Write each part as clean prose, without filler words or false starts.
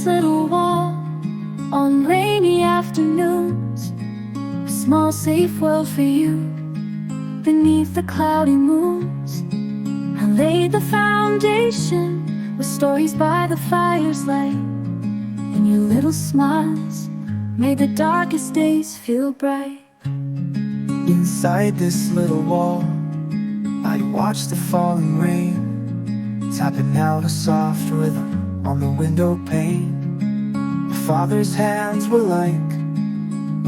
little wall. On rainy afternoons, a small safe world for you. Beneath the cloudy moons, I laid the foundation with stories by the fire's light. And your little smiles made the darkest days feel bright. Inside this little wall, I watched the falling rain, tapping out a soft rhythm on the window pane. My father's hands were like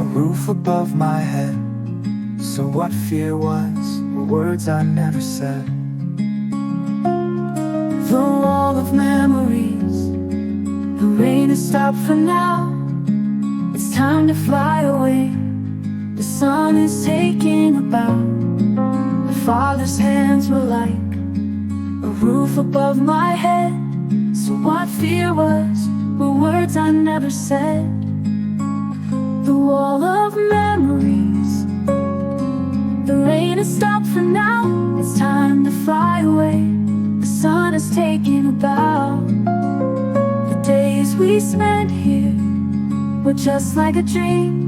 a roof above my head. So what fear was were words I never said. The wall of memories, the rain has stopped for now. It's time to fly away. The sun is taking a bow. My father's hands were like a roof above my head. So what fear was were words I never said. The wall of memories, the rain has stopped for now. It's time to fly away. The sun is taking a bow. The days we spent here were just like a dream.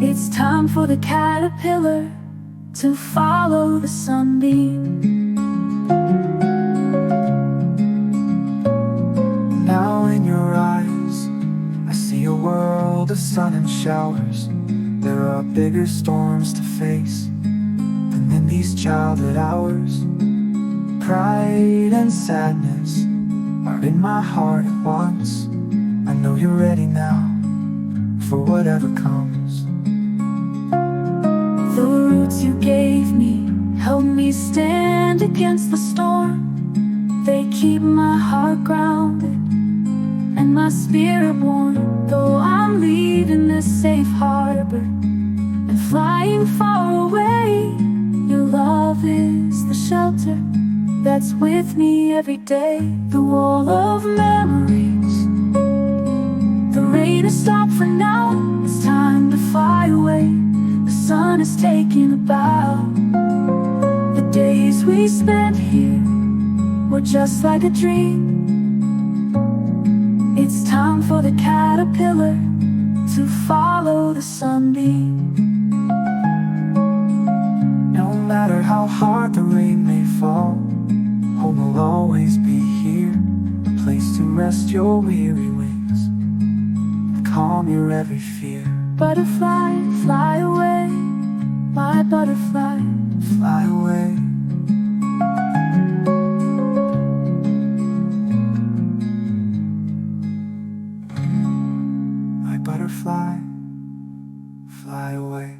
It's time for the caterpillar to follow the sunbeam. Now in your eyes, I see a world of sun and showers. There are bigger storms to face than in these childhood hours. Pride and sadness are in my heart at once. I know you're ready now for whatever comes. The roots you gave me help me stand against the storm. They keep my heart grounded and my spirit warm. Though I'm leaving this safe harbor and flying far away, your love is the shelter that's with me every day. The wall of memories, the rain has stopped for now. It's time to fly away. The sun is taking a bow. The days we spent here were just like a dream. It's time for the caterpillar to follow the sunbeam. No matter how hard the rain may fall, home will always be here, a place to rest your weary wings and calm your every fear. Butterfly, fly away, my butterfly, fly away. My butterfly, fly away.